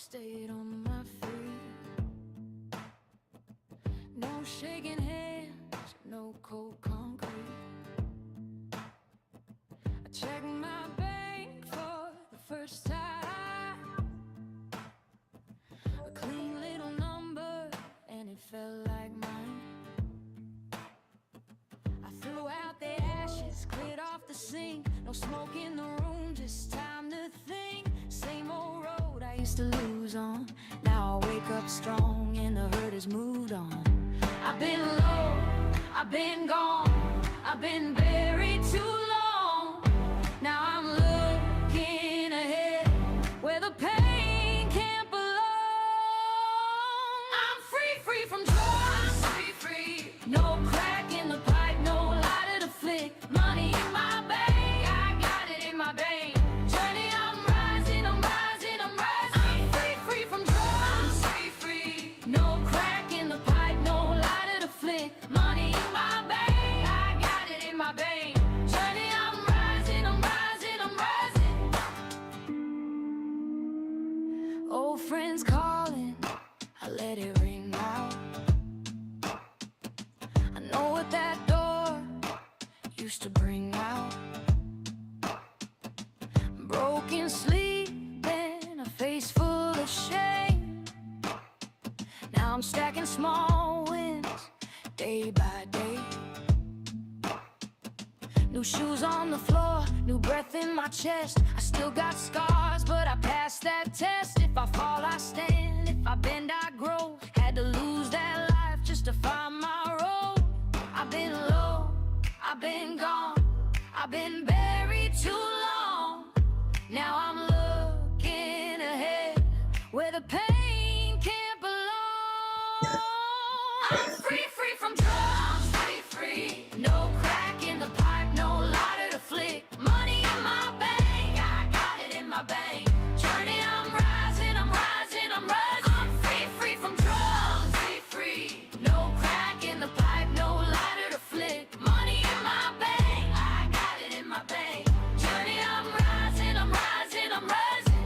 stayed on my feet. No shaking hands, no cold concrete. I checked my bank for the first time. A clean little number, and it felt like mine. I threw out the ashes, cleared off the sink. No smoke in the room, just time to think. Same old road I used to lose on. Now I wake up strong and the hurt has moved on. I've been low, I've been gone, I've been buried too long. Now I'm looking ahead where the pain can't belong. I'm free, free from drugs, free, free. No crack in the pipe, no lighter to flick. Money in my bank, I got it in my veins. Journey, I'm rising, I'm rising, I'm rising. I'm free, free from drugs, free, free. No crack in the pipe, no lighter to flick. Money in my bank, I got it in my veins. Journey, I'm rising, I'm rising, I'm rising. Old friends calling, I let it ring out. I know what that door used to bring out. Broken sleep and a face full of shame. Now I'm stacking small wins day by day. New shoes on the floor, new breath in my chest. I still got scars, but I passed that test. If I fall, I stand. If I bend, I grow. Had to lose that life just to find my road. I've been low, I've been gone, I've been buried too long. Now I'm looking ahead where the pain can't belong. I'm free, free from drugs, free, free. No crack in the pipe, no lighter to flick. Money in my bank, I got it in my bank. Journey, I'm rising, I'm rising, I'm rising. I'm free, free from drugs, free, free. No crack in the pipe, no lighter to flick. Money in my bank, I got it in my bank. Journey, I'm rising, I'm rising, I'm rising.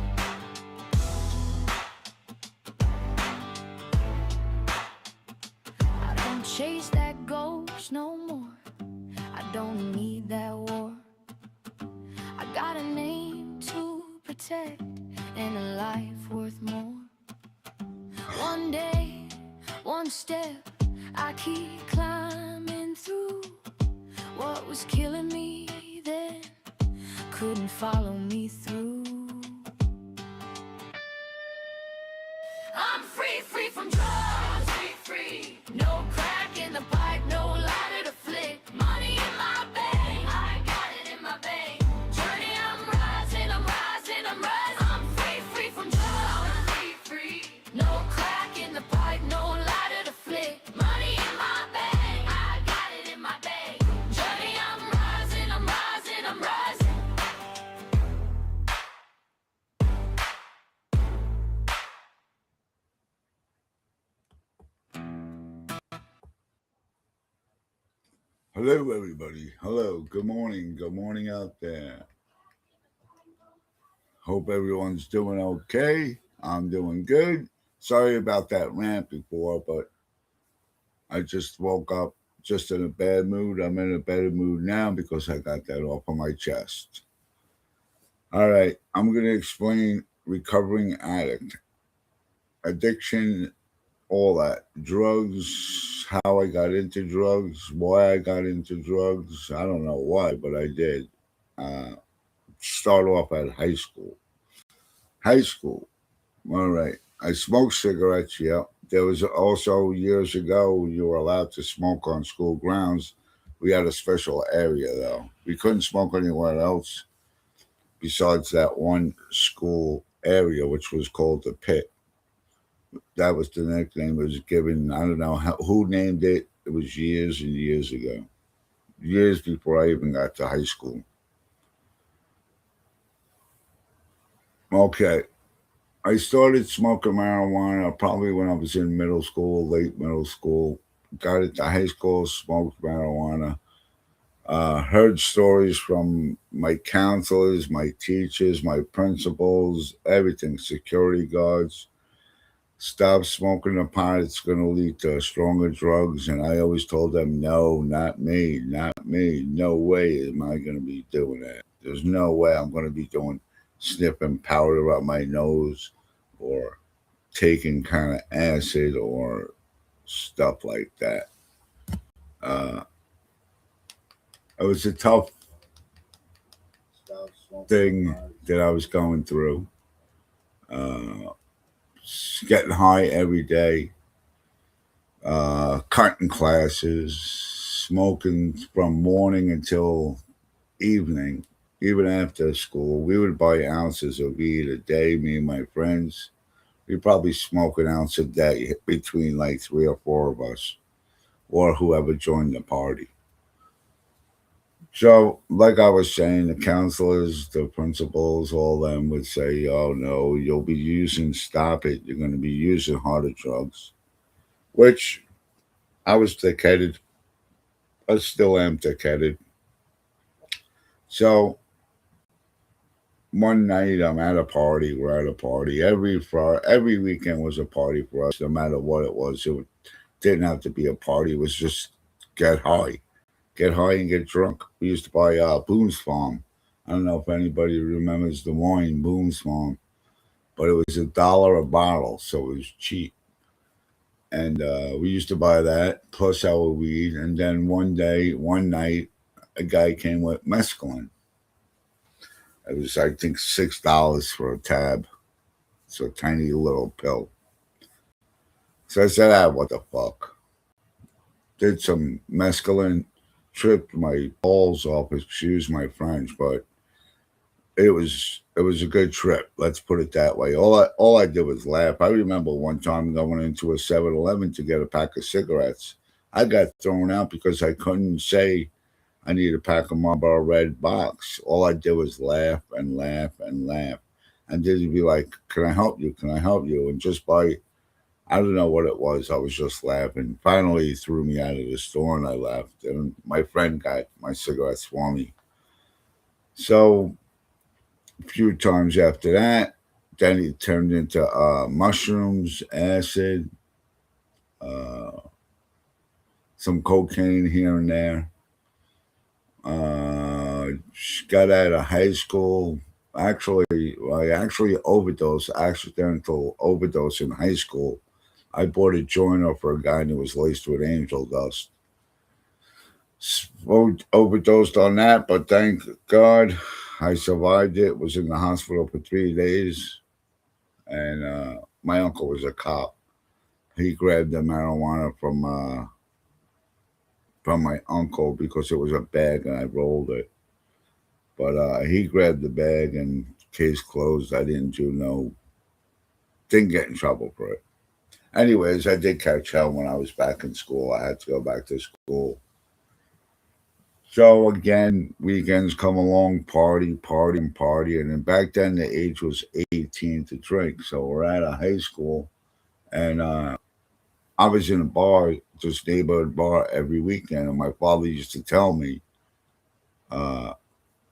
I don't chase that ghost no more. I don't need that war. I got a name to protect and a life worth more. One day, one step, I keep climbing through. What was killing me then couldn't follow me through. I'm free, free from drugs, free, free. No crack in the pipe, no lighter to flick. Money in my bank, I got it in my bank. Journey, I'm rising, I'm rising, I'm rising. I'm free, free from drugs, free, free. No crack in the pipe, no lighter to flick. Money in my bank, I got it in my bank. Journey, I'm rising, I'm rising, I'm rising. Hello, everybody. Hello. Good morning. Good morning out there. Hope everyone's doing okay. I'm doing good. Sorry about that rant before, but I just woke up just in a bad mood. I'm in a better mood now because I got that off of my chest. All right. I'm going to explain recovering addict, addiction, all that, drugs, how I got into drugs, why I got into drugs. I don't know why, but I did. Uh, Start off at high school. High school. All right. I smoked cigarettes. Yeah. There was also years ago you were allowed to smoke on school grounds. We had a special area though. We couldn't smoke anywhere else besides that one school area, which was called the pit. That was the nickname it was given. I don't know who named it. It was years and years ago, years before I even got to high school. Okay, I started smoking marijuana probably when I was in middle school, late middle school. Got into high school, smoked marijuana. Heard stories from my counselors, my teachers, my principals, everything, security guards. Stop smoking the pot. It's going to lead to stronger drugs. And I always told them, no, not me, not me. No way am I going to be doing that. There's no way I'm going to be doing sniffing powder up my nose or taking kind of acid or stuff like that. Uh, it was a tough thing that I was going through. Uh, Getting high every day, cutting classes, smoking from morning until evening, even after school. We would buy ounces of weed a day, me and my friends. We'd probably smoke an ounce a day between like three or four of us, or whoever joined the party. So, like I was saying, the counselors, the principals, all them would say, "Oh no, you'll be using. Stop it. You're going to be using harder drugs." Which I was thick-headed. I still am thick-headed. So one night I'm at a party. We're at a party every weekend was a party for us, no matter what it was. Didn't have to be a party. It was just get high, get high and get drunk. We used to buy Boone's Farm. I don't know if anybody remembers the wine Boone's Farm, but it was $1 a bottle, so it was cheap. And we used to buy that plus our weed. And then one night, a guy came with mescaline. It was, I think, $6 for a tab. It's a tiny little pill. So I said, what the fuck? Did some mescaline, tripped my balls off, excuse my French, but it was a good trip. Let's put it that way. All I did was laugh. I remember one time going into a 7-Eleven to get a pack of cigarettes. I got thrown out because I couldn't say I need a pack of Marlboro Red box. All I did was laugh and laugh and laugh. And they'd be like, "Can I help you? Can I help you?" And just by, I don't know what it was. I was just laughing. Finally, he threw me out of the store and I left. And my friend got my cigarettes for me. So a few times after that, then it turned into mushrooms, acid, uh, some cocaine here and there. Got out of high school. Actually, I actually overdosed, accidental overdose in high school. I bought a joint for a guy that was laced with angel dust. Overdosed on that, but thank God I survived it. Was in the hospital for 3 days, and my uncle was a cop. He grabbed the marijuana from my uncle because it was a bag and I rolled it. But he grabbed the bag and case closed. I didn't get in trouble for it. Anyways, I did catch hell when I was back in school. I had to go back to school. So again, weekends come along, party, party, and party. And then back then the age was 18 to drink. So we're at a high school and I was in a bar, just neighborhood bar every weekend. And my father used to tell me, uh,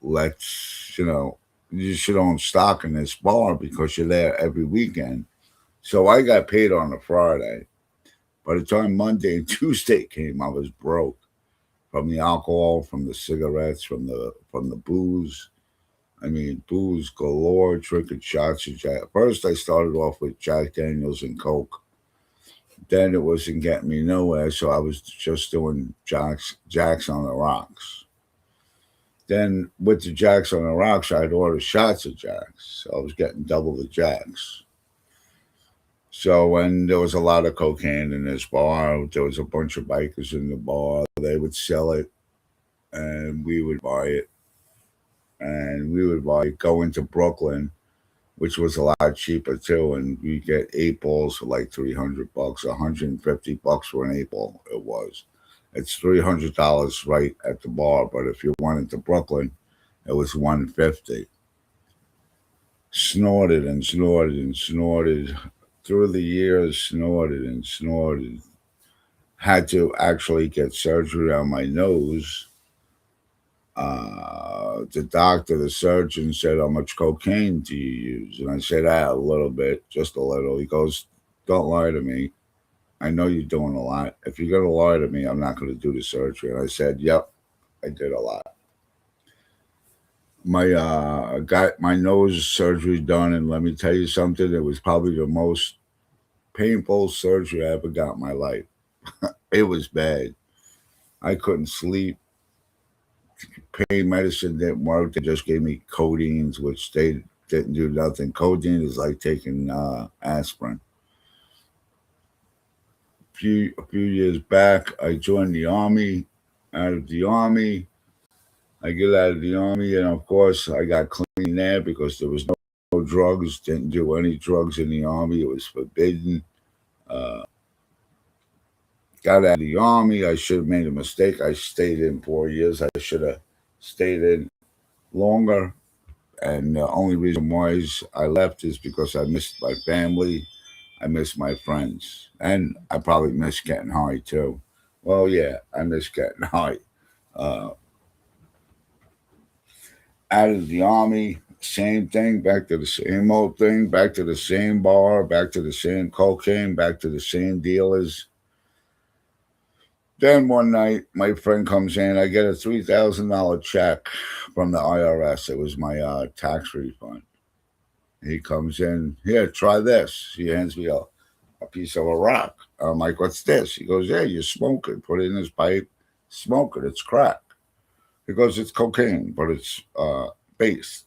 let's, you should own stock in this bar because you're there every weekend. So I got paid on a Friday. By the time Monday and Tuesday came, I was broke from the alcohol, from the cigarettes, from the booze. I mean, booze galore, drinking shots of Jack. First, I started off with Jack Daniels and Coke. Then it wasn't getting me nowhere, so I was just doing Jacks on the rocks. Then with the Jacks on the rocks, I'd order shots of Jacks. So I was getting double the Jacks. So when there was a lot of cocaine in this bar, there was a bunch of bikers in the bar. They would sell it, and we would buy it, and we would buy it. Go into Brooklyn, which was a lot cheaper too, and we get 8 balls for like $300, $150 for an 8 ball. It was. It's $300 right at the bar, but if you went into Brooklyn, it was 150. Snorted and snorted and snorted through the years. Snorted and snorted. Had to actually get surgery on my nose The doctor, the surgeon said, "How much cocaine do you use?" And I said, "Ah, a little bit, just a little." He goes, "Don't lie to me. I know you're doing a lot. If you're gonna lie to me, I'm not gonna do the surgery." And I said, "Yep, I did a lot." Got my nose surgery done, and let me tell you something. It was probably the most painful surgery I ever got in my life. It was bad. I couldn't sleep. Pain medicine didn't work. They just gave me codeines, which they didn't do nothing. Codeine is like taking aspirin. A few years back, I joined the army. Out of the army, I get out of the army, and of course, I got clean there because there was no drugs. Didn't do any drugs in the army. It was forbidden. Uh, got out of the army. I should have made a mistake. I stayed in 4 years. I should have stayed in longer. And the only reason why I left is because I missed my family. I miss my friends. And I probably miss getting high too. Well, yeah, I miss getting high. Uh, Out of the army, same thing, back to the same old thing, back to the same bar, back to the same cocaine, back to the same dealers. Then one night, my friend comes in. I get a $3,000 check from the IRS. It was my tax refund. He comes in, here, try this. He hands me a piece of a rock. I'm like, what's this? He goes, yeah, you smoke it. Put it in his pipe, smoke it. It's crack. He goes, it's cocaine, but it's based.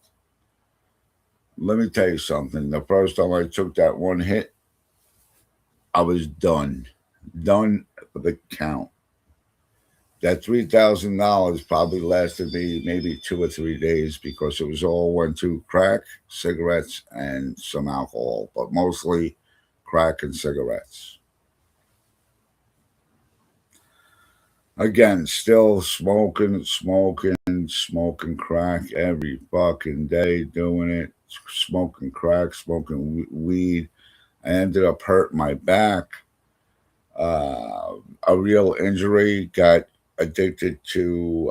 Let me tell you something. The first time I took that one hit, I was done. Done for the count. That $3,000 probably lasted me maybe 2 or 3 days because it was all went to crack, cigarettes, and some alcohol, but mostly crack and cigarettes. Again, still smoking, smoking, smoking crack every fucking day, doing it, smoking crack, smoking weed. I ended up hurting my back. A real injury, got addicted to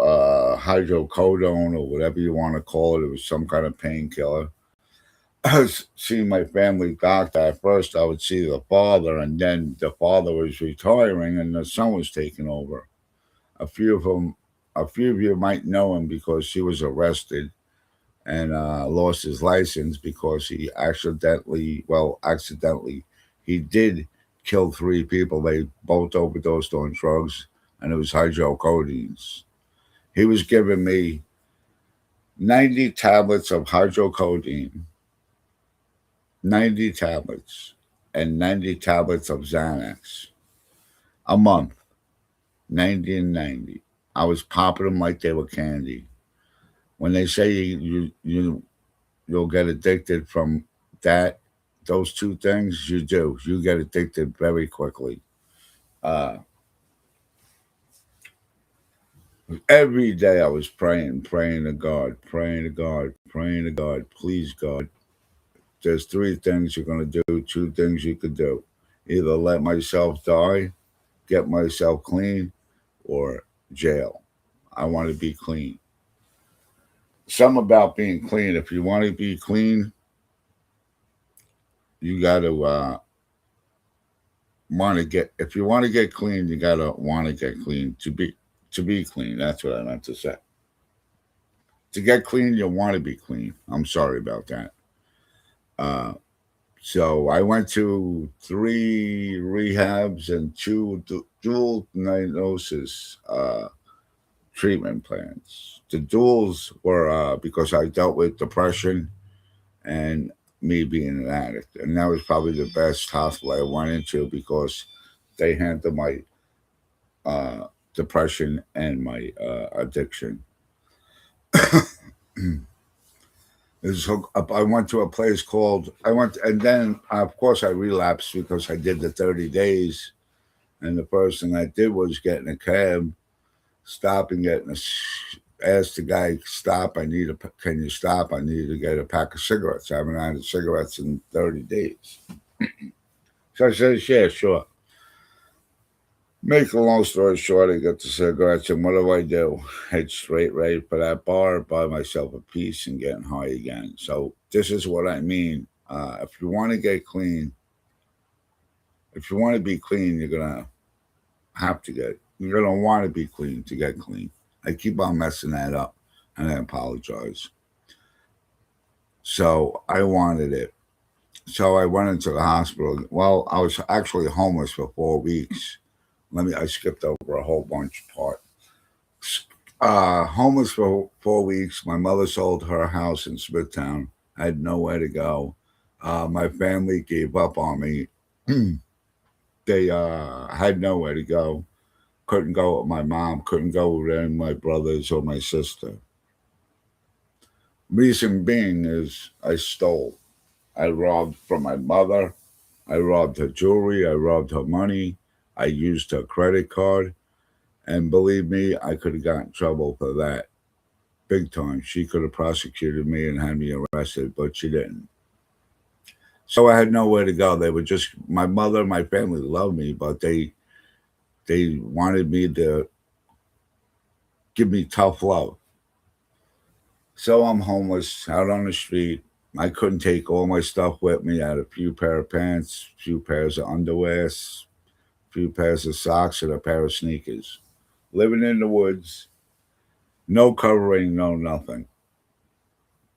hydrocodone or whatever you want to call it. It was some kind of painkiller. I was seeing my family doctor. At first, I would see the father, and then the father was retiring, and the son was taking over. A few of them, a few of you might know him because he was arrested and lost his license because he accidentally, he did kill 3 people. They both overdosed on drugs, and it was hydrocodone. He was giving me 90 tablets of hydrocodone, 90 tablets, and 90 tablets of Xanax a month, 90 and 90. I was popping them like they were candy. When they say you'll get addicted from that, those two things, you do. You get addicted very quickly. Uh, every day I was praying, praying to God, praying to God, praying to God. Please, God, there's 3 things you're gonna do. 2 things you could do: either let myself die, get myself clean, or jail. I want to be clean. Some about being clean. If you want to be clean, you got to want to get. If you want to get clean, you got to want to get clean to be clean. That's what I meant to say. To get clean, you want to be clean. I'm sorry about that. Uh, so I went to 3 rehabs and 2 dual diagnosis treatment plans. The duals were because I dealt with depression and me being an addict. And that was probably the best hospital I went into because they handled my uh, depression and my addiction. I went to a place called, I went, and then of course I relapsed because I did the 30 days. And the first thing I did was get in a cab, stop and ask the guy, stop, can you stop? I need to get a pack of cigarettes. I haven't had cigarettes in 30 days. So I said, yeah, sure. Make a long story short, I get the cigarettes, and what do? Head straight right for that bar, buy myself a piece, and getting high again. So this is what I mean. If you want to get clean, if you want to be clean, you're gonna have to get. You're gonna want to be clean to get clean. I keep on messing that up, and I apologize. So I wanted it. So I went into the hospital. Well, I was actually homeless for 4 weeks. I skipped over a whole bunch part. Homeless for 4 weeks. My mother sold her house in Smithtown. I had nowhere to go. My family gave up on me. They had nowhere to go. Couldn't go with my mom. Couldn't go with any of my brothers or my sister. Reason being is I stole. I robbed from my mother. I robbed her jewelry. I robbed her money. I used her credit card. And believe me, I could have gotten in trouble for that big time. She could have prosecuted me and had me arrested, but she didn't. So I had nowhere to go. They were just my mother, my family loved me, but they wanted me to give me tough love. So I'm homeless out on the street. I couldn't take all my stuff with me. I had a few pair of pants, few pairs of underwear, few pairs of socks, and a pair of sneakers. Living in the woods, no covering, no nothing.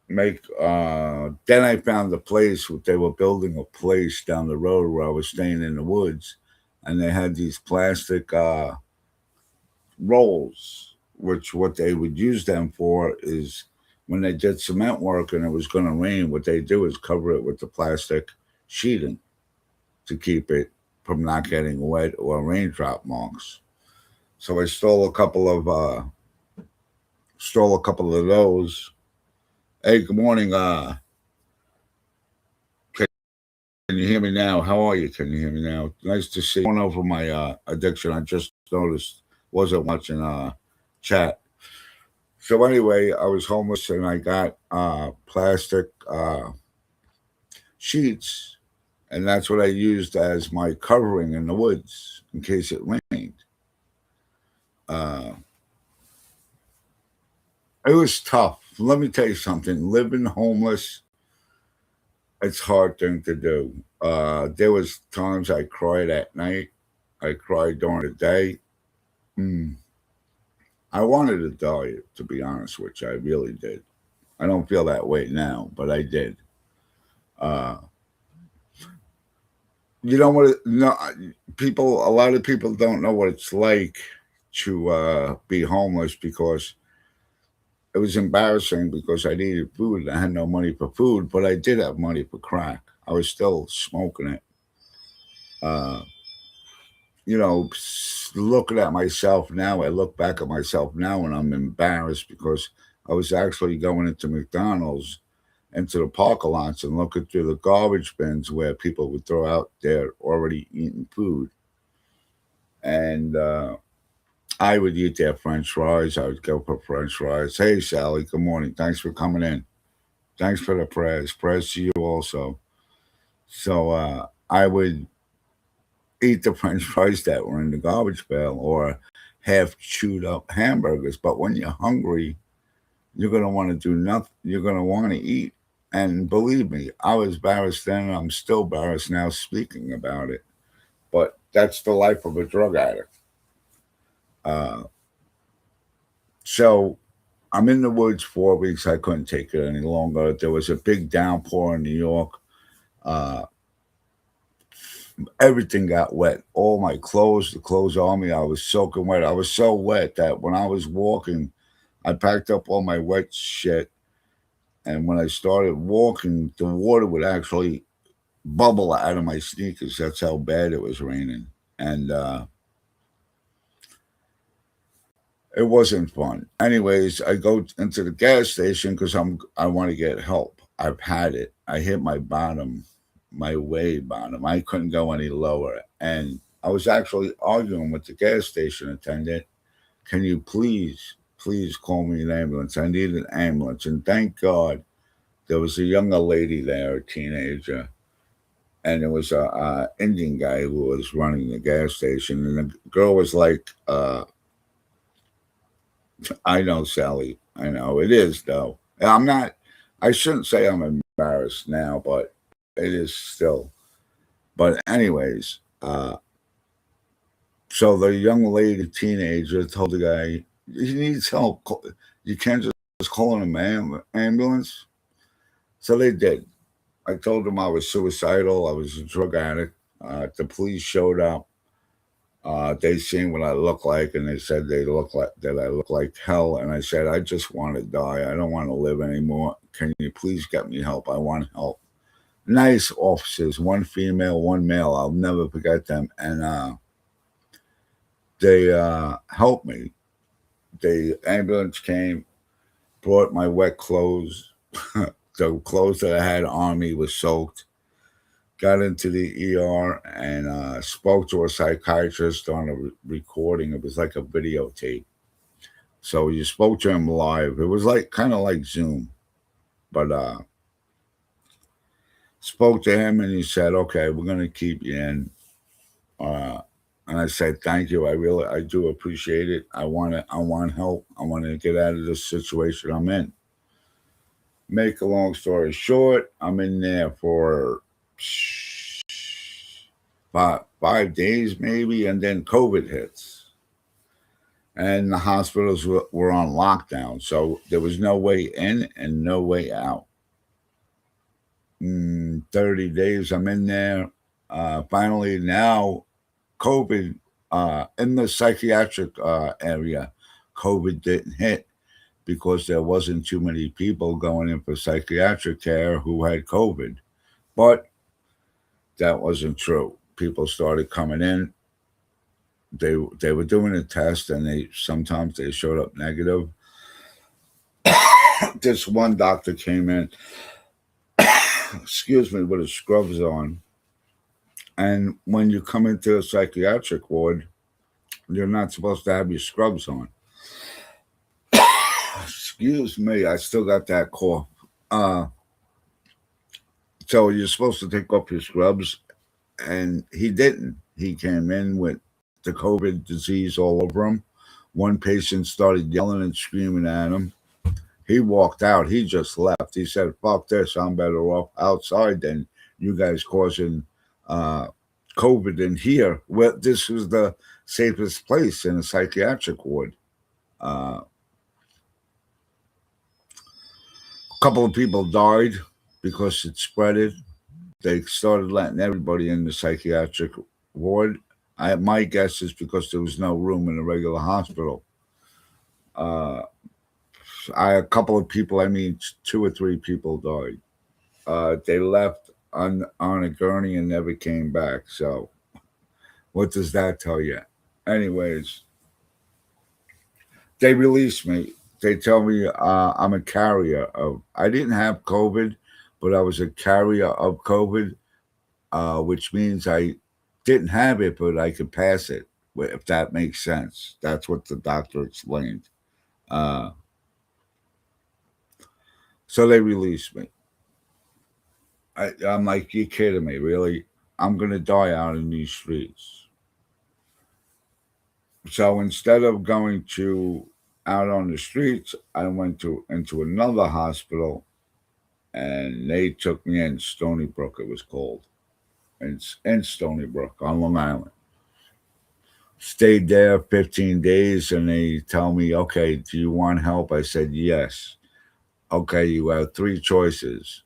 Make Then I found a place. They were building a place down the road where I was staying in the woods, and they had these plastic rolls, which what they would use them for is when they did cement work and it was going to rain, what they do is cover it with the plastic sheeting to keep it from not getting wet or raindrop marks. So I stole a couple of those. Hey, good morning. Can you hear me now? How are you? Can you hear me now? Nice to see you. Going over my addiction. I just noticed wasn't watching chat. So anyway, I was homeless and I got plastic sheets, and that's what I used as my covering in the woods in case it rained. Uh, it was tough. Let me tell you something. Living homeless, it's a hard thing to do. There was times I cried at night. I cried during the day. Mm, I wanted to die, to be honest with you. I really did. I don't feel that way now, but I did. Uh, you know what? No, people. A lot of people don't know what it's like to be homeless because it was embarrassing because I needed food and I had no money for food, but I did have money for crack. I was still smoking it. Uh, looking at myself now, I look back at myself now and I'm embarrassed because I was actually going into McDonald's, into the parking lots and looking through the garbage bins where people would throw out their already eaten food. And I would eat their French fries. I would go for French fries. Hey, Sally, good morning. Thanks for coming in. Thanks for the prayers. Prayers to you also. So I would eat the French fries that were in the garbage pail or half chewed up hamburgers. But when you're hungry, you're going to want to do nothing. You're going to want to eat. And believe me, I was embarrassed then, and I'm still embarrassed now speaking about it. But that's the life of a drug addict. Uh, so I'm in the woods 4 weeks. I couldn't take it any longer. There was a big downpour in New York. Uh, Everything got wet. All my clothes, the clothes on me, I was soaking wet. I was so wet that when I was walking, I packed up all my wet shit. And when I started walking, the water would actually bubble out of my sneakers. That's how bad it was raining. And it wasn't fun. Anyways, I go into the gas station because I want to get help. I've had it. I hit my bottom, my way bottom. I couldn't go any lower. And I was actually arguing with the gas station attendant. Can you please call me an ambulance? I need an ambulance. And thank God there was a younger lady there, a teenager, and there was a Indian guy who was running the gas station, and the girl was like, "I know, Sally. I know it is though. And I'm not. I shouldn't say I'm embarrassed now, but it is still. But anyways, so the young lady, teenager, told the guy he needs help. You can't just call an ambulance. So they did. I told them I was suicidal. I was a drug addict. The police showed up. They seen what I look like, and they said they look like that I look like hell. And I said, I just want to die. I don't want to live anymore. Can you please get me help? I want help. Nice officers, one female, one male. I'll never forget them. And they helped me. The ambulance came, brought my wet clothes. The clothes that I had on me was soaked. Got into the ER and spoke to a psychiatrist on a recording. It was like a videotape. So you spoke to him live. It was like kind of like Zoom, but spoke to him and he said, "Okay, we're gonna keep you in." Uh, and I said, "Thank you. I do appreciate it. I want help. I want to get out of this situation I'm in." Make a long story short, I'm in there for about 5 days maybe, and then COVID hits, and the hospitals were on lockdown, so there was no way in and no way out. 30 days I'm in there. Finally, now COVID in the psychiatric area, COVID didn't hit because there wasn't too many people going in for psychiatric care who had COVID. But that wasn't true. People started coming in. They were doing a test, and they sometimes they showed up negative. This one doctor came in, excuse me, with his scrubs on. And when you come into a psychiatric ward, you're not supposed to have your scrubs on. Excuse me, I still got that cough. Uh, so you're supposed to take off your scrubs, and he didn't. He came in with the COVID disease all over him. One patient started yelling and screaming at him. He walked out. He just left. He said, "Fuck this. I'm better off outside than you guys causing uh, COVID in here." Well, this was the safest place in a psychiatric ward. A couple of people died because it spreaded. They started letting everybody in the psychiatric ward. My guess is because there was no room in a regular hospital. Uh, a couple of people, I mean, two or three people died. They left on a gurney and never came back. So, what does that tell you? Anyways, they released me. They tell me I'm a carrier of. I didn't have COVID, but I was a carrier of COVID, which means I didn't have it, but I could pass it. If that makes sense, that's what the doctor explained. Uh, so they released me. I'm like, you kidding me? Really? I'm gonna die out in these streets. So instead of going to out on the streets, I went to into another hospital, and they took me in Stony Brook. It was called. It's in Stony Brook on Long Island. Stayed there 15 days, and they tell me, "Okay, do you want help?" I said yes. "Okay, you have three choices.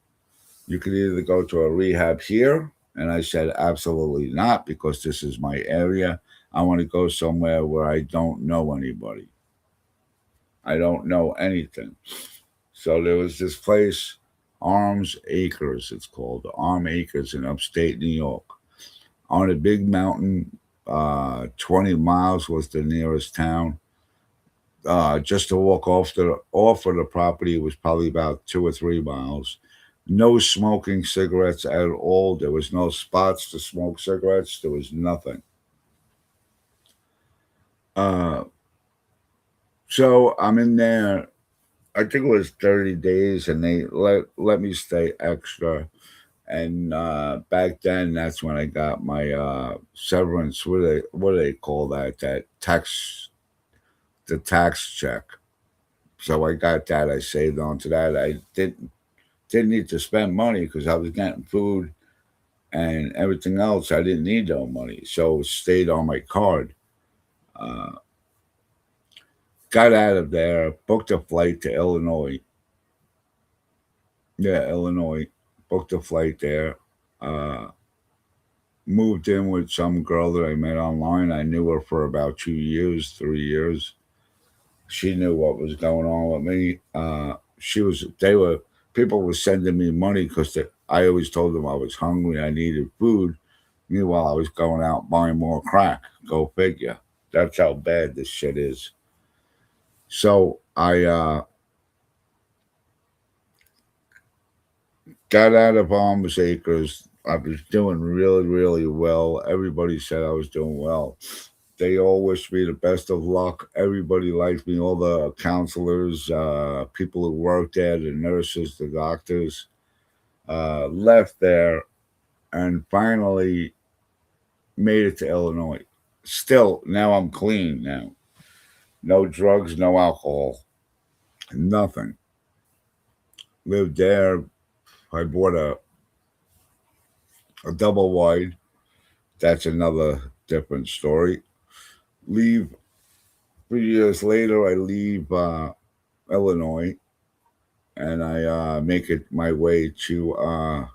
You could either go to a rehab here," and I said absolutely not, because this is my area. I want to go somewhere where I don't know anybody. I don't know anything. So there was this place, Arms Acres, it's called Arm Acres in upstate New York, on a big mountain. 20 miles was the nearest town. Just to walk off of the property was probably about 2 or 3 miles. No smoking cigarettes at all. There was no spots to smoke cigarettes. There was nothing. Uh, so I'm in there. I think it was 30 days, and they let me stay extra. And back then, that's when I got my severance. What do they call that? That tax, the tax check. So I got that. I saved onto that. I didn't need to spend money because I was getting food and everything else. I didn't need no money, so it stayed on my card. Uh, got out of there, booked a flight to Illinois. Yeah, Illinois. Booked a flight there. Uh, moved in with some girl that I met online. I knew her for about 2 years, 3 years. She knew what was going on with me. They were, people were sending me money because I always told them I was hungry, I needed food. Meanwhile, I was going out buying more crack. Go figure. That's how bad this shit is. So I got out of Almas Acres. I was doing really, really well. Everybody said I was doing well. They all wished me the best of luck. Everybody liked me. All the counselors, people who worked there, the nurses, the doctors, left there and finally made it to Illinois. Still, now I'm clean now. No drugs, no alcohol, nothing. Lived there. I bought a double wide. That's another different story. Leave 3 years later. I leave Illinois and I make it my way to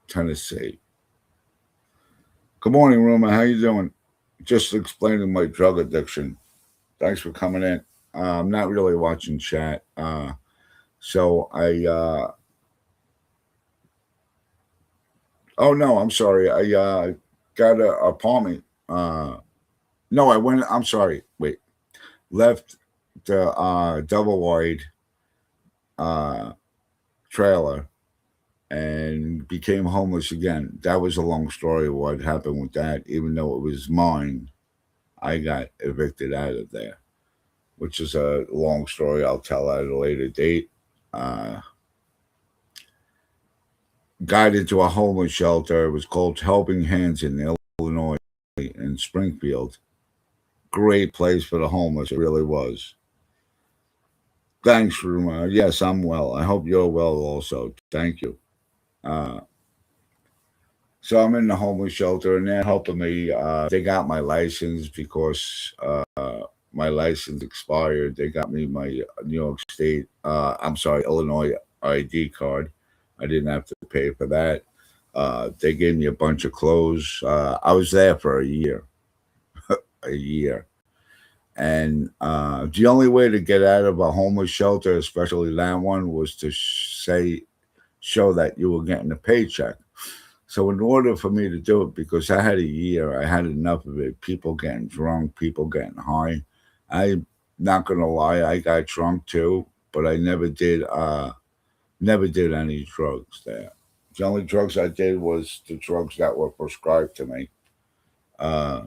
Tennessee. Good morning, Ruma. How you doing? Just explaining my drug addiction. Thanks for coming in. I'm not really watching chat, so I. Oh no, I'm sorry. I got a apartment. No, I went. I'm sorry. Wait, left the double wide uh, trailer and became homeless again. That was a long story of what happened with that. Even though it was mine, I got evicted out of there, which is a long story. I'll tell at a later date. Uh, got into a homeless shelter. It was called Helping Hands in Illinois in Springfield. Great place for the homeless. It really was. Thanks, Ruma. Yes, I'm well. I hope you're well also. Thank you. Uh, so I'm in the homeless shelter and they're helping me. They got my license because my license expired. They got me my New York State, I'm sorry, Illinois ID card. I didn't have to pay for that. They gave me a bunch of clothes. I was there for a year. And the only way to get out of a homeless shelter, especially that one, was to show that you were getting a paycheck. So in order for me to do it, because I had a year, I had enough of it. People getting drunk, people getting high. I'm not gonna lie, I got drunk too, but I never did any drugs there. The only drugs I did was the drugs that were prescribed to me. Uh,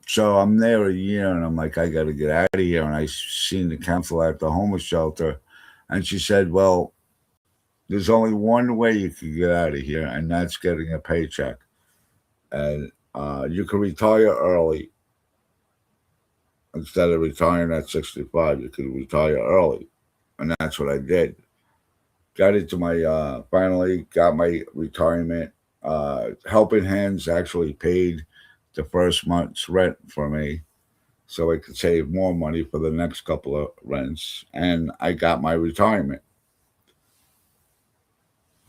so I'm there a year, and I'm like, I got to get out of here. And I seen the counselor at the homeless shelter, and she said, "Well, there's only one way you can get out of here, and that's getting a paycheck. And you can retire early instead of retiring at 65. You can retire early." And that's what I did. Got into my finally got my retirement. Helping Hands actually paid the first month's rent for me, so I could save more money for the next couple of rents, and I got my retirement.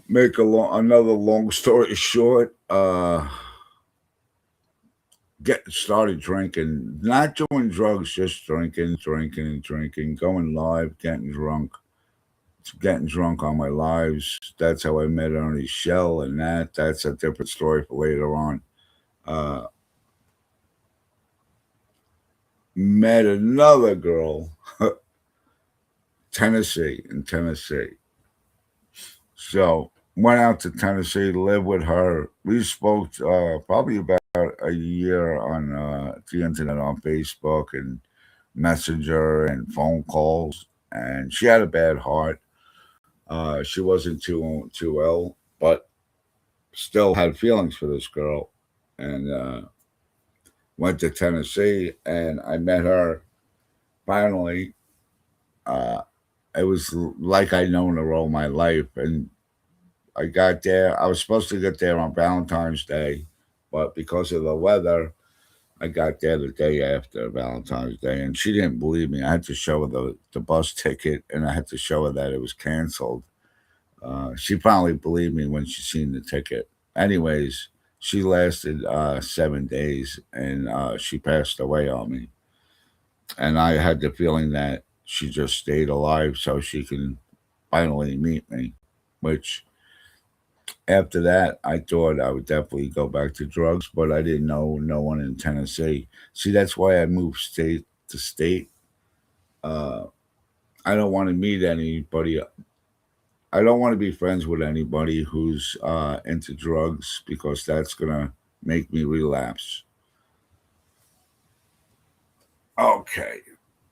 Make another long story short. Getting started drinking, not doing drugs, just drinking, drinking, and drinking, going live, getting drunk on my lives. That's how I met Ernie Shell, and that's a different story for later on. Uh, met another girl, in Tennessee. So went out to Tennessee, lived with her. We spoke probably about a year on the internet on Facebook and Messenger and phone calls. And she had a bad heart. She wasn't too ill, but still had feelings for this girl, and went to Tennessee, and I met her finally. Uh, it was like I'd known her all my life, and I got there. I was supposed to get there on Valentine's Day, but because of the weather, I got there the day after Valentine's Day, and she didn't believe me. I had to show her the bus ticket, and I had to show her that it was canceled. She finally believed me when she seen the ticket. Anyways, she lasted 7 days, and she passed away on me. And I had the feeling that she just stayed alive so she can finally meet me. Which after that, I thought I would definitely go back to drugs, but I didn't know no one in Tennessee. See, that's why I moved state to state. Uh, I don't want to meet anybody. I don't want to be friends with anybody who's into drugs because that's gonna make me relapse. Okay,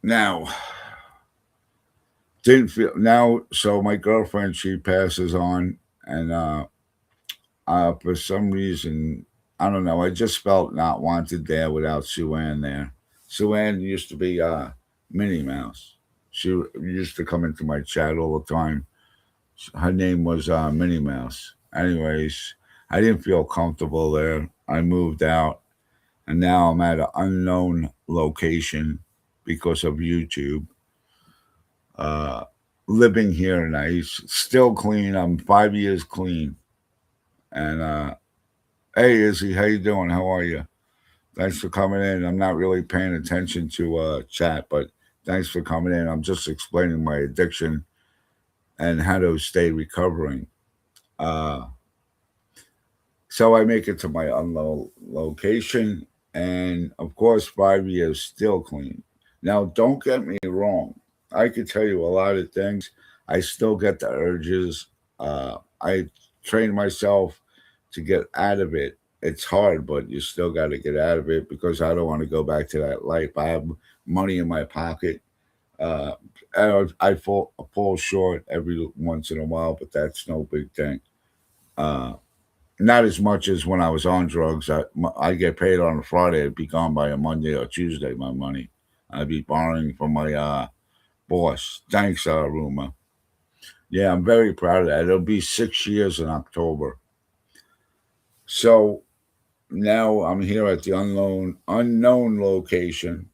now didn't feel now. So my girlfriend, she passes on, and for some reason, I don't know. I just felt not wanted there without Sue Ann there. Sue Ann used to be Minnie Mouse. She used to come into my chat all the time. Her name was Minnie Mouse. Anyways, I didn't feel comfortable there. I moved out, and now I'm at an unknown location because of YouTube. Uh, Living here nice, still clean. I'm 5 years clean, and hey, Izzy, how you doing? How are you? Thanks for coming in. I'm not really paying attention to chat, but thanks for coming in. I'm just explaining my addiction and how to stay recovering. Uh, so I make it to my unknown location, and of course, 5 years still clean. Now, don't get me wrong. I could tell you a lot of things. I still get the urges. I train myself to get out of it. It's hard, but you still got to get out of it because I don't want to go back to that life. I have money in my pocket. Uh, I fall short every once in a while, but that's no big thing. Uh, Not as much as when I was on drugs. I get paid on a Friday. It'd be gone by a Monday or Tuesday. My money. I'd be borrowing from my boss. Thanks, Ruma. Yeah, I'm very proud of that. It'll be 6 years in October. So now I'm here at the unknown location.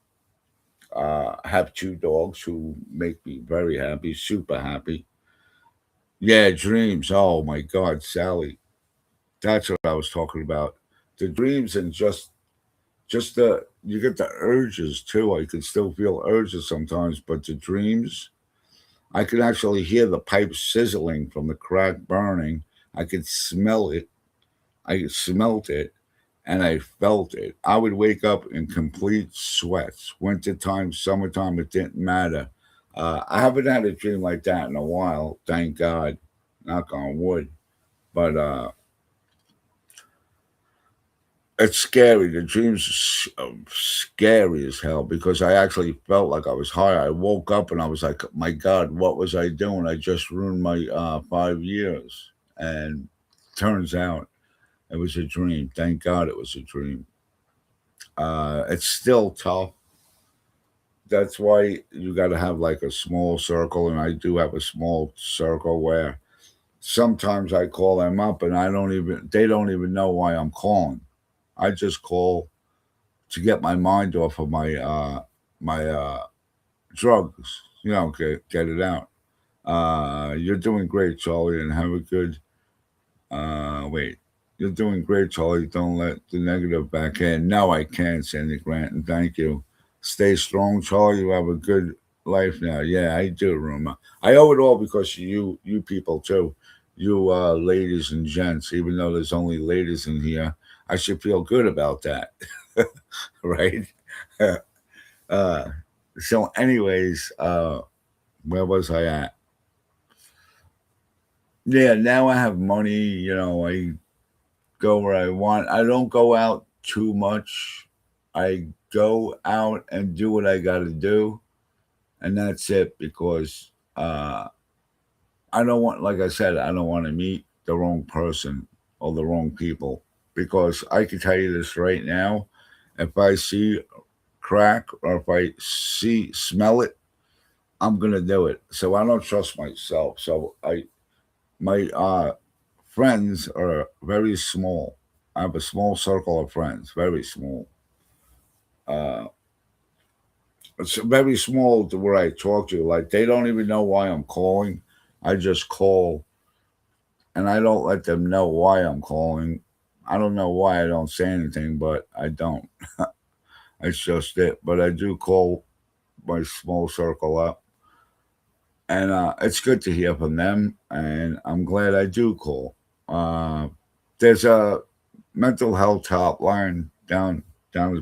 I have two dogs who make me very happy, super happy. Yeah, dreams. Oh my God, Sally. That's what I was talking about. The dreams and just the you get the urges too. I can still feel urges sometimes, but the dreams, I can actually hear the pipe sizzling from the crack burning. I could smell it. I smelt it, and I felt it. I would wake up in complete sweats. Wintertime, summertime, it didn't matter. I haven't had a dream like that in a while, thank God. Knock on wood. But it's scary. The dreams are scary as hell because I actually felt like I was high. I woke up and I was like, my God, what was I doing? I just ruined my 5 years. And turns out it was a dream. Thank God it was a dream. It's still tough. That's why you got to have like a small circle, and I do have a small circle where sometimes I call them up, and they don't even know why I'm calling. I just call to get my mind off of my drugs, get it out. You're doing great, Charlie, and have a good. Wait, you're doing great, Charlie. Don't let the negative back in. No, I can't, Sandy Grant, and thank you. Stay strong, Charlie. You have a good life now. Yeah, I do, Ruma. I owe it all because of you people too. You ladies and gents, even though there's only ladies in here, I should feel good about that, right? uh, so, anyways, where was I at? Yeah, now I have money. I go where I want. I don't go out too much. I go out and do what I got to do, and that's it. Because I don't want, like I said, I don't want to meet the wrong person or the wrong people, because I can tell you this right now. If I see crack or if I smell it, I'm gonna do it. So I don't trust myself. So my friends are very small. I have a small circle of friends, very small. Uh, it's very small to where I talk to. Like they don't even know why I'm calling. I just call, and I don't let them know why I'm calling. I don't know why I don't say anything, but I don't. It's just it. But I do call my small circle up, and it's good to hear from them. And I'm glad I do call. Uh, there's a mental health hotline down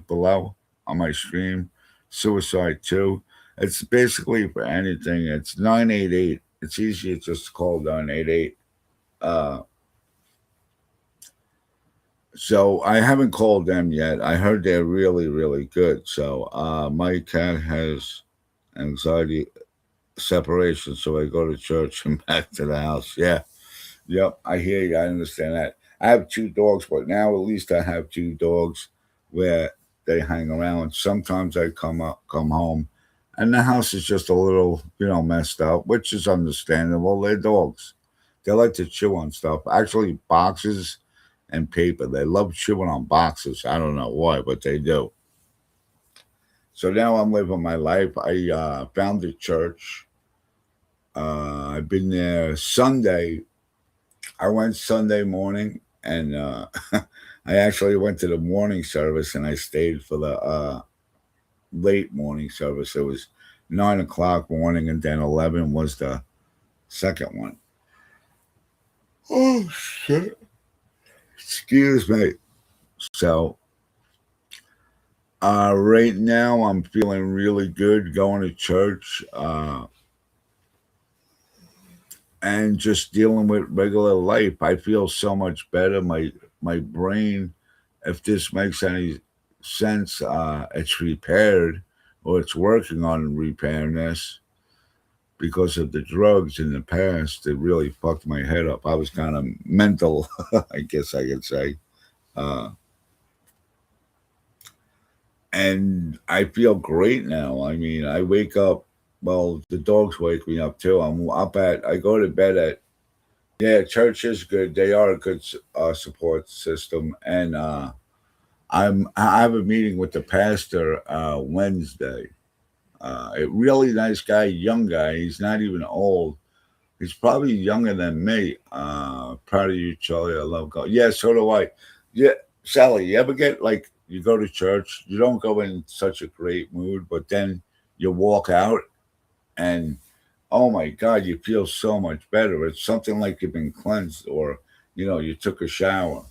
below on my stream. Suicide too. It's basically for anything. It's 988. It's easier just to call 988. Uh, So I haven't called them yet. I heard they're really, really good. So my cat has anxiety separation, so I go to church and back to the house. Yeah, yep. I hear you. I understand that. I have two dogs, but now at least I have two dogs where they hang around. Sometimes I come home, and the house is just a little, messed up, which is understandable. They're dogs. They like to chew on stuff. Actually, boxes and paper. They love chewing on boxes. I don't know why, but they do. So now I'm living my life. I found a church. I've been there Sunday. I went Sunday morning, and I actually went to the morning service, and I stayed for the late morning service. It was 9 o'clock morning, and then 11 was the second one. Oh shit! Excuse me. So right now, I'm feeling really good going to church and just dealing with regular life. I feel so much better. My brain, if this makes any sense, it's repaired, or it's working on repairing this, because of the drugs in the past. It really fucked my head up. I was kind of mental, I guess I could say. Uh, and I feel great now. I mean, I wake up. Well, the dogs wake me up too. I go to bed at. Yeah, church is good. They are a good support system, and I have a meeting with the pastor Wednesday. A really nice guy, young guy. He's not even old. He's probably younger than me. Proud of you, Charlie. I love God. Yeah, so do I. Yeah, Sally, you ever get like you go to church, you don't go in such a great mood, but then you walk out and oh my God, you feel so much better. It's something like you've been cleansed, or you took a shower.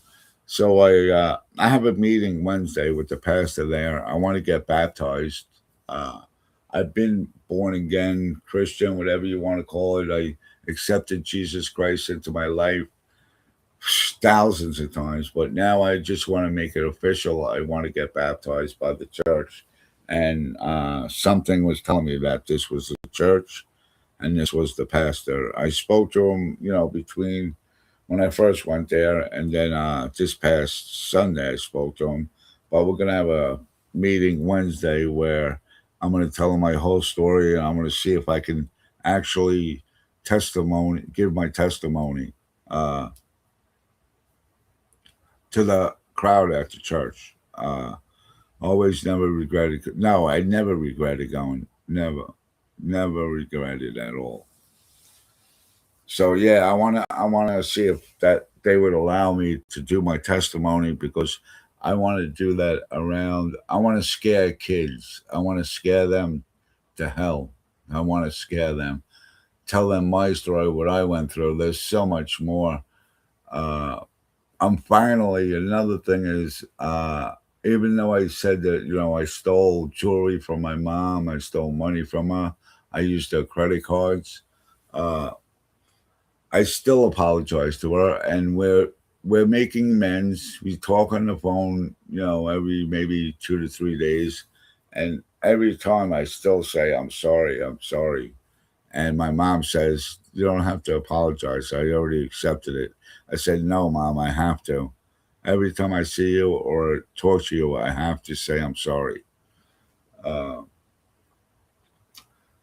So I have a meeting Wednesday with the pastor there. I want to get baptized. Uh, I've been born again, Christian, whatever you want to call it. I accepted Jesus Christ into my life thousands of times, but now I just want to make it official. I want to get baptized by the church. And something was telling me that this was the church and this was the pastor. I spoke to him, between when I first went there, and then this past Sunday I spoke to him. But we're gonna have a meeting Wednesday where I'm gonna tell him my whole story, and I'm gonna see if I can actually give my testimony uh, to the crowd at the church. Always never regretted. No, I never regretted going. Never regretted at all. So yeah, I wanna see if that they would allow me to do my testimony, because I want to do that around. I want to scare kids. I want to scare them to hell. I want to scare them. Tell them my story, what I went through. There's so much more. Uh, I'm finally, another thing is, even though I said that I stole jewelry from my mom, I stole money from her, I used her credit cards. Uh, I still apologize to her, and we're making amends. We talk on the phone, every maybe 2 to 3 days, and every time I still say I'm sorry, I'm sorry. And my mom says, "You don't have to apologize. I already accepted it." I said, "No, Mom, I have to. Every time I see you or talk to you, I have to say I'm sorry." Uh,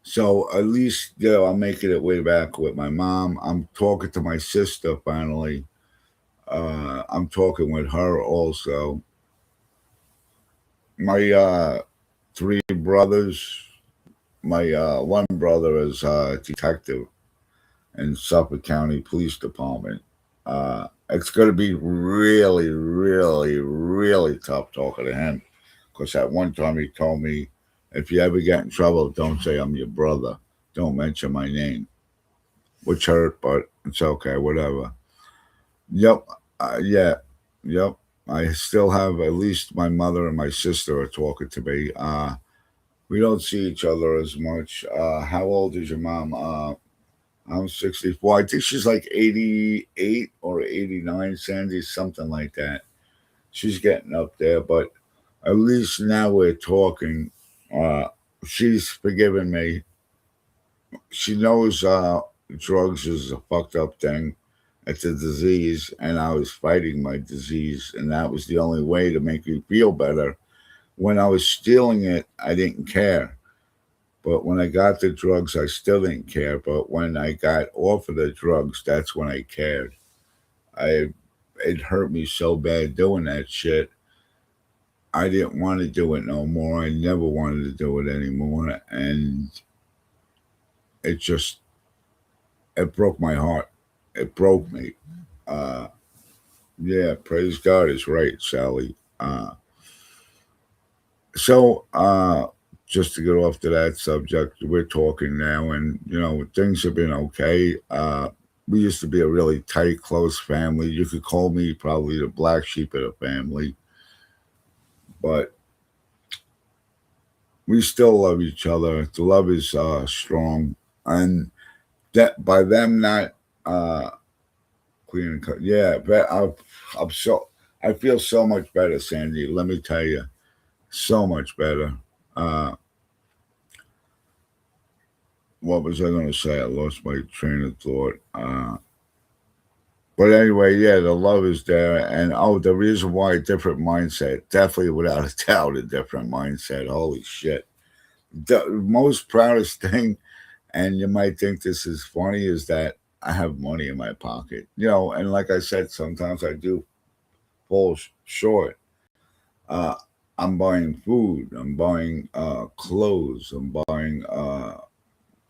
so at least, I'm making it way back with my mom. I'm talking to my sister finally. I'm talking with her also. My three brothers. My one brother is a detective in Suffolk County Police Department. It's going to be really, really, really tough talking to him because at one time he told me, if you ever get in trouble, don't say I'm your brother. Don't mention my name, which hurt, but it's okay, whatever. Yep. Yeah. Yep. I still have at least my mother and my sister are talking to me. We don't see each other as much. How old is your mom? I'm 64. I think she's like 88 or 89, Sandy, something like that. She's getting up there, but at least now we're talking. Uh, she's forgiven me. She knows drugs is a fucked up thing. It's a disease, and I was fighting my disease, and that was the only way to make me feel better. When I was stealing it, I didn't care. But when I got the drugs, I still didn't care. But when I got off of the drugs, that's when I cared. I It hurt me so bad doing that shit. I didn't want to do it no more. I never wanted to do it anymore, and it just it broke my heart. It broke me. Uh, yeah, praise God is right, Sally. So just to get off to that subject, we're talking now, and things have been okay. We used to be a really tight, close family. You could call me probably the black sheep of the family, but we still love each other. The love is strong, and that by them not uh, clean and cut. Yeah, but I'm so I feel so much better, Sandy. Let me tell you, so much better. Uh, what was I going to say? I lost my train of thought. But anyway, yeah, the love is there, and the reason why a different mindset, definitely without a doubt, a different mindset. Holy shit! The most proudest thing, and you might think this is funny, is that I have money in my pocket. And like I said, sometimes I do fall short. Uh, I'm buying food. I'm buying clothes. I'm buying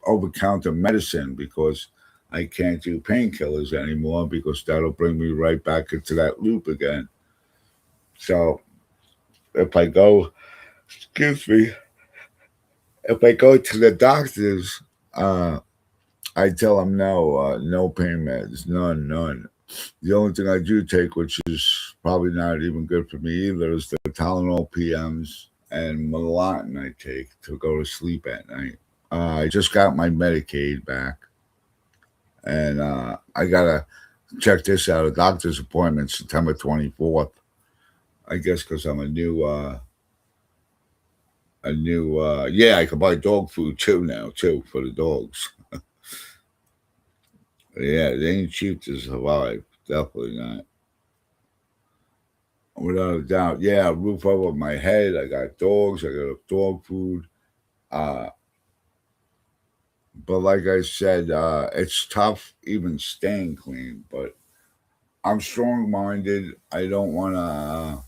over counter medicine because I can't do painkillers anymore because that'll bring me right back into that loop again. So if I go, excuse me, if I go to the doctors, uh, I tell them no, no pain meds, none, none. The only thing I do take, which is probably not even good for me either, is the Tylenol PMs and Melatonin I take to go to sleep at night. I just got my Medicaid back, and I gotta check this out. A doctor's appointment September 24th. I guess because I'm yeah, I can buy dog food too now too for the dogs. Yeah, they ain't cheap to survive. Definitely not. Without a doubt. Yeah, a roof over my head. I got dogs. I got dog food. Uh, but like I said, it's tough even staying clean. But I'm strong minded. I don't want to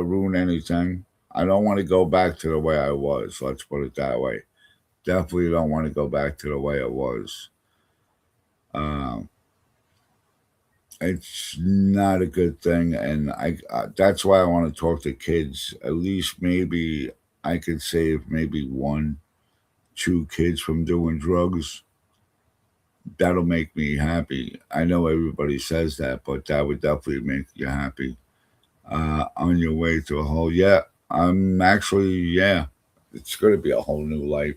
ruin anything. I don't want to go back to the way I was. Let's put it that way. Definitely don't want to go back to the way it was. Um, it's not a good thing, and that's why I want to talk to kids. At least maybe I could save maybe one, two kids from doing drugs. That'll make me happy. I know everybody says that, but that would definitely make you happy. On your way to a whole, yeah, I'm actually, yeah, it's going to be a whole new life.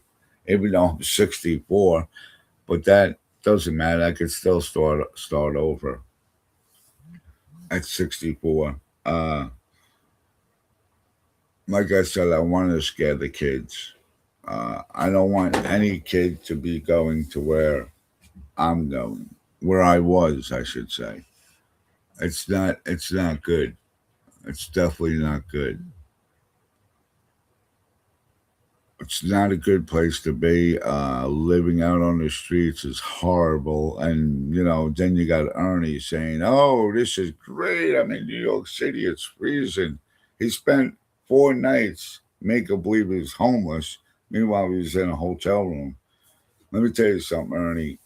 Even though I'm 64, but that doesn't matter. I could still start over at 64. Uh, like I said, I want to scare the kids. I don't want any kid to be going to where I'm going, where I was, I should say. It's not. It's not good. It's definitely not good. It's not a good place to be. Living out on the streets is horrible. And, then you got Ernie saying, "Oh, this is great. I'm in New York City. It's freezing." He spent 4 nights making believe he was homeless. Meanwhile, he was in a hotel room. Let me tell you something, Ernie.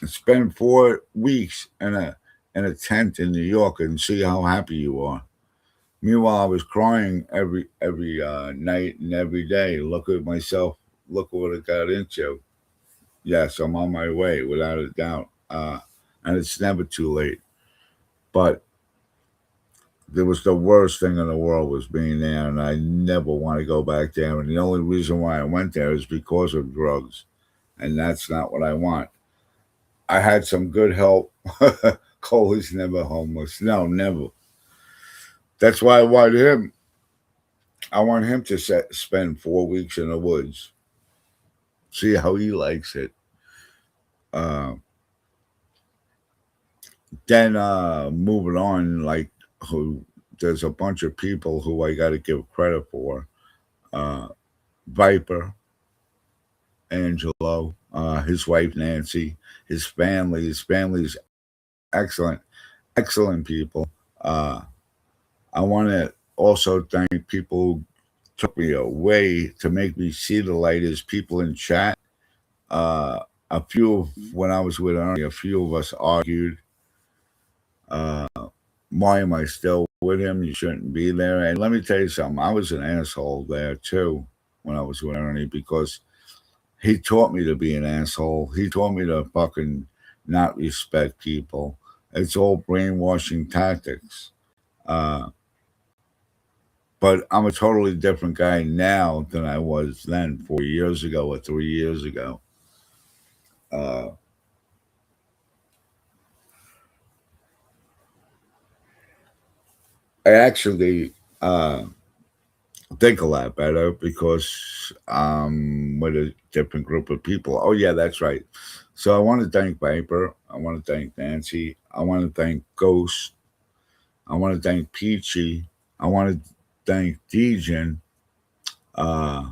Spend 4 weeks in a tent in New York and see how happy you are. Meanwhile, I was crying every night and every day. Look at myself. Look what I got into. Yes, I'm on my way without a doubt. And it's never too late. But there was the worst thing in the world was being there, and I never want to go back there. And the only reason why I went there is because of drugs, and that's not what I want. I had some good help. Cole's never homeless. No, never. That's why I want him. I want him to spend 4 weeks in the woods, see how he likes it. Uh, then moving on, like who there's a bunch of people who I got to give credit for. Uh, Viper, Angelo, his wife Nancy, his family. His family's excellent, excellent people. Uh, I want to also thank people who took me away to make me see the light. Is people in chat. Uh, a few when I was with Ernie, a few of us argued. Uh, why am I still with him? You shouldn't be there. And let me tell you something. I was an asshole there too when I was with Ernie because he taught me to be an asshole. He taught me to fucking not respect people. It's all brainwashing tactics. Uh, but I'm a totally different guy now than I was then, 4 years ago or 3 years ago. Uh, I actually think a lot better because with a different group of people. Oh yeah, that's right. So I want to thank Viper. I want to thank Nancy. I want to thank Ghost. I want to thank Peachy. I want to thank Dejan, uh,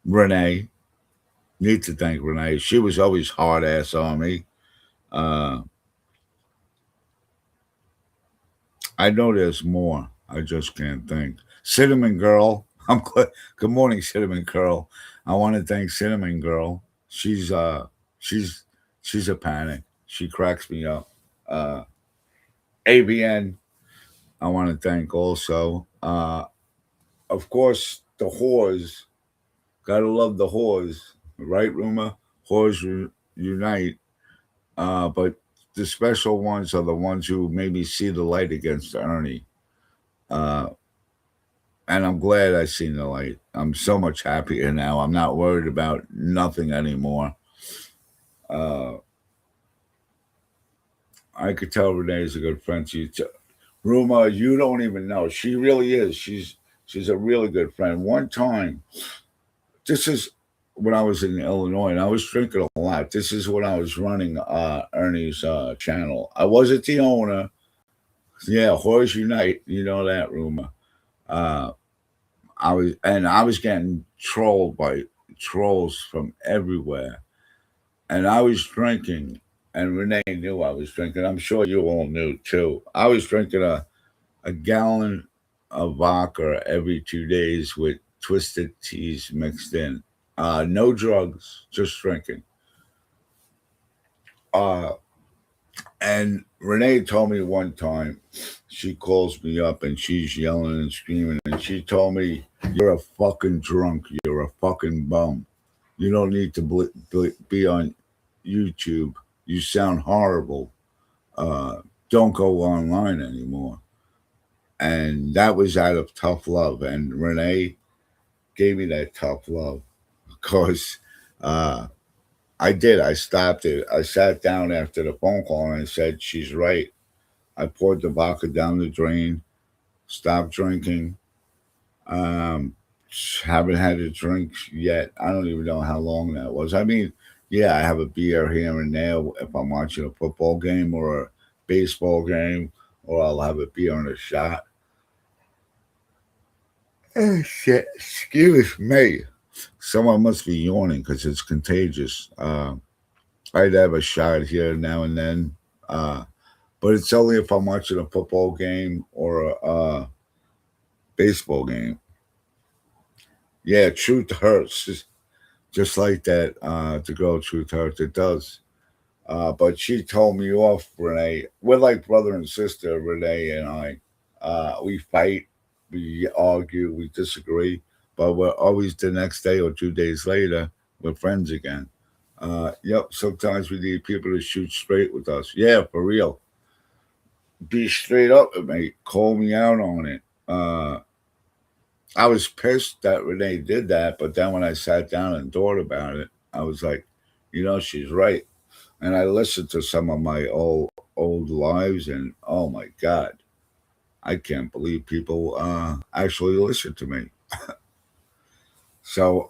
Renee. Need to thank Renee. She was always hard ass on me. Uh, I know there's more. I just can't think. Cinnamon Girl. Good morning, Cinnamon Girl. I want to thank Cinnamon Girl. She's she's a panic. She cracks me up. Uh, ABN. I want to thank also. Of course, the whores. Gotta love the whores, right, Ruma? Unite. But the special ones are the ones who maybe see the light against Ernie. Uh, and I'm glad I seen the light. I'm so much happier now. I'm not worried about nothing anymore. Uh, I could tell Renee's a good friend to you. Ruma, you don't even know. She really is. She's a really good friend. One time, this is when I was in Illinois and I was drinking a lot. This is when I was running Ernie's channel. I wasn't the owner. Yeah, Horse Unite. You know that, Ruma. Uh, I was getting trolled by trolls from everywhere, and I was drinking, and Renee knew I was drinking. I'm sure you all knew too. I was drinking a gallon of vodka every 2 days with twisted teas mixed in. No drugs, just drinking. Uh, and Renee told me one time, she calls me up and she's yelling and screaming, and she told me, "You're a fucking drunk. You're a fucking bum. You don't need to be on YouTube. You sound horrible. Uh, don't go online anymore." And that was out of tough love. And Renee gave me that tough love because uh, I did. I stopped it. I sat down after the phone call and I said, "She's right." I poured the vodka down the drain, stopped drinking. Um, Haven't had a drink yet. I don't even know how long that was. I mean, yeah, I have a beer here and there if I'm watching a football game or a baseball game, or I'll have a beer and a shot. Oh, shit. Excuse me. Someone must be yawning because it's contagious. I'd have a shot here now and then, uh, but it's only if I'm watching a football game or a baseball game. Yeah, truth hurts. Just like that, the girl Truth hurts. It does. But she told me off, Renee. We're like brother and sister, Renee and I. We fight, we argue, we disagree, but we're always the next day or 2 days later, we're friends again. Yep, sometimes we need people to shoot straight with us. Yeah, for real. Be straight up with me. Call me out on it. I was pissed that Renee did that, but then when I sat down and thought about it, I was like, she's right. And I listened to some of my old lives, and oh my god, I can't believe people actually listen to me. So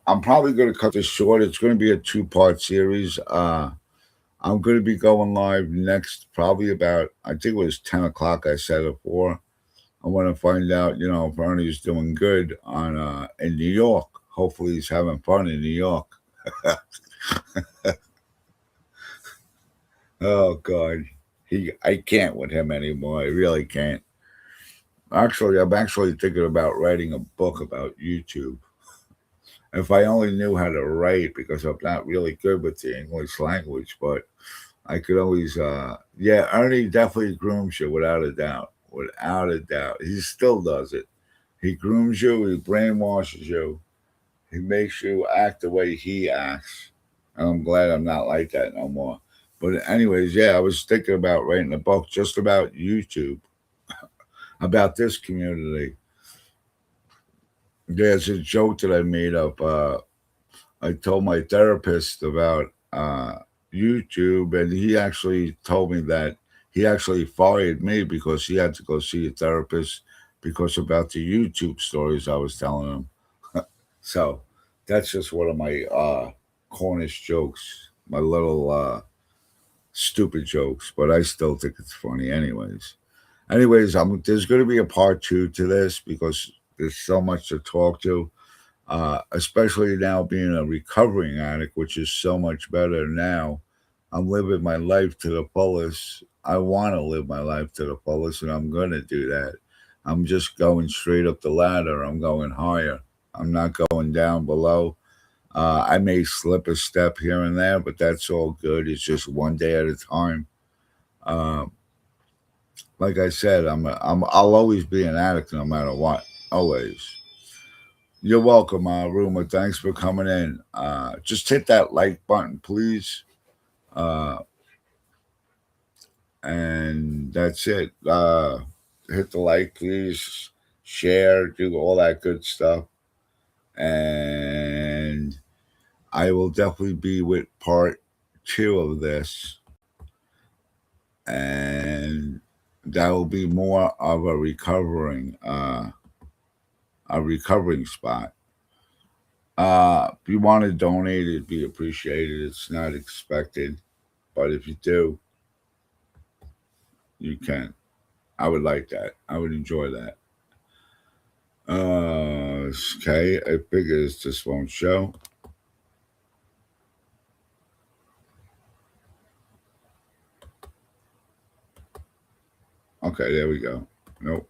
I'm probably going to cut this short. It's going to be a two-part series. I'm going to be going live next, probably about, I think it was 10 o'clock. I said it before. I want to find out, if Ernie's doing good on in New York. Hopefully, he's having fun in New York. Oh God, I can't with him anymore. I really can't. Actually, I'm actually thinking about writing a book about YouTube. If I only knew how to write, because I'm not really good with the English language, but I could always, yeah, Ernie definitely grooms you without a doubt. Without a doubt. He still does it. He grooms you, he brainwashes you, he makes you act the way he acts. And I'm glad I'm not like that no more. But, anyways, yeah, I was thinking about writing a book just about YouTube, about this community. There's a joke that I made up. I told my therapist about YouTube, and he actually told me that he actually fired me because he had to go see a therapist because about the YouTube stories I was telling him. So that's just one of my Cornish jokes, my little stupid jokes, but I still think it's funny, anyways. Anyways, there's going to be a part two to this because there's so much to talk to, especially now being a recovering addict, which is so much better now. I'm living my life to the fullest. I want to live my life to the fullest, and I'm going to do that. I'm just going straight up the ladder. I'm going higher. I'm not going down below. I may slip a step here and there, but that's all good. It's just one day at a time. Uh, like I said, I'll always be an addict no matter what. Always. You're welcome, Ruma. Thanks for coming in. Just hit that like button, please. Uh, and that's it. Hit the like, please. Share, do all that good stuff. And I will definitely be with part two of this. And that will be more of a recovering spot. If you want to donate, it'd be appreciated. It's not expected, but if you do, you can. I would like that. I would enjoy that. Okay, I figure this just won't show. Okay, there we go. Nope.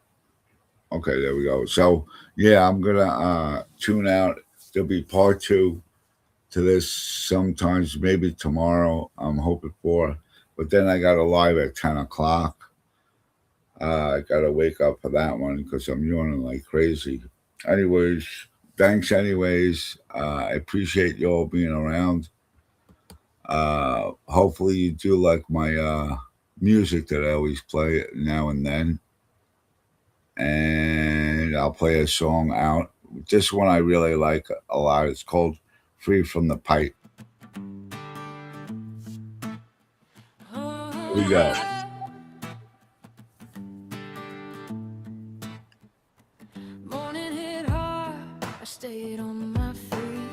Okay, there we go. So yeah, I'm gonna tune out. There'll be part two to this sometimes, maybe tomorrow. I'm hoping for, but then I got a live at 10 o'clock. I gotta wake up for that one because I'm yawning like crazy. Anyways, thanks. Anyways, I appreciate you all being around. Hopefully you do like my music that I always play now and then, and I'll play a song out. This one I really like a lot. It's called "Free from the Pipe." Here we go. Morning hit hard, I stayed on my feet.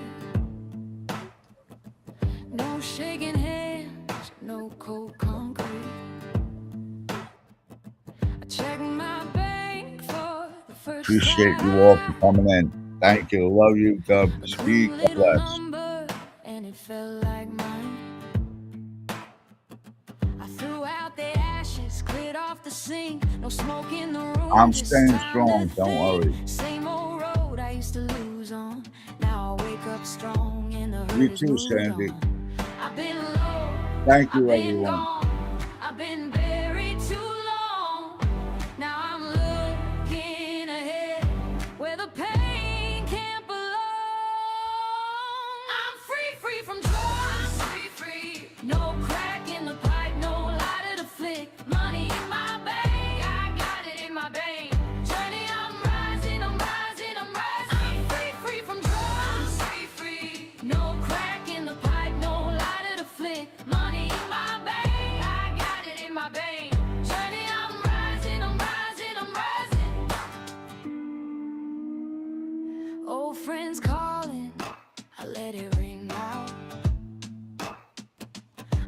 No shaking hands, no cold concrete. I checked my bank for the first Appreciate time. you all for coming in. Thank you. Love you. God A speed. blue God little bless. number, and it felt like mine. I threw out the ashes, cleared off the sink. No smoke in the room. I'm just staying time strong. to Don't think. worry. Same old road I used to lose on. Now I wake up strong and the You hurt is too, moved Sandy. on. I've been low, Thank I've you, been everyone. gone, I've been buried too long. Now I'm looking ahead where the pain can't belong. I'm free from drugs. I'm free. No crack in the pipe, no lighter to flick. Money in my bank, I got it in my vein. Journey, I'm rising, I'm rising, I'm rising. I'm free from drugs. I'm free. No crack in the pipe, no lighter to flick. Money in my bank, I got it in my vein. Journey, I'm rising, I'm rising, I'm rising. Old friends calling, I let it ring out.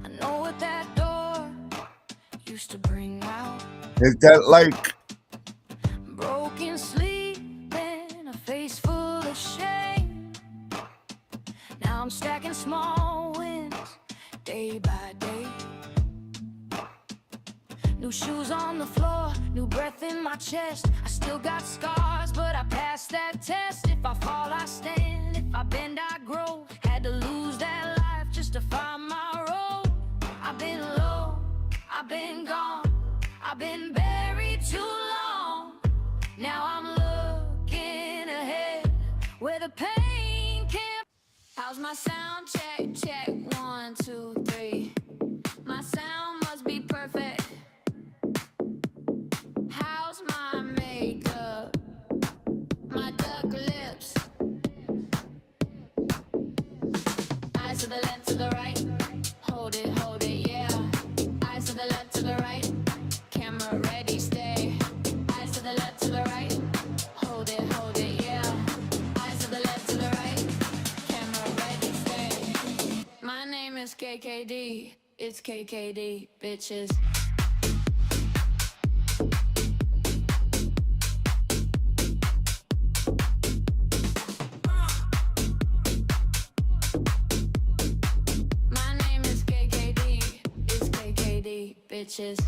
I know what that door used to bring out. Hit that like. Broken sleep and a face full of shame. Now I'm stacking small wins day by day. New shoes on the floor, new breath in my chest. I still got scars, but I passed that test. If I fall, I stand. If I bend, I grow. Had to lose that life just to find my road. I've been low, I've been gone, I've been buried too long. Now I'm looking ahead where the pain can't. How's my sound? Check, check, 1, 2, 3. My sound must be perfect. How's my makeup? My duck lips. Eyes to the left, to the right. Hold it, yeah. Eyes to the left, to the right. Camera ready, stay. Eyes to the left, to the right. Hold it, yeah. Eyes to the left, to the right. Camera ready, stay. My name is KKD. It's KKD, bitches. My name is KKD. It's KKD, bitches.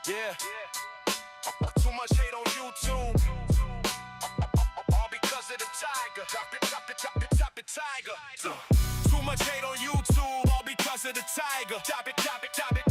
Yeah. Too much hate on YouTube. All because of the tiger. Drop it, tiger. Too much hate on YouTube. All because of the tiger. Drop it,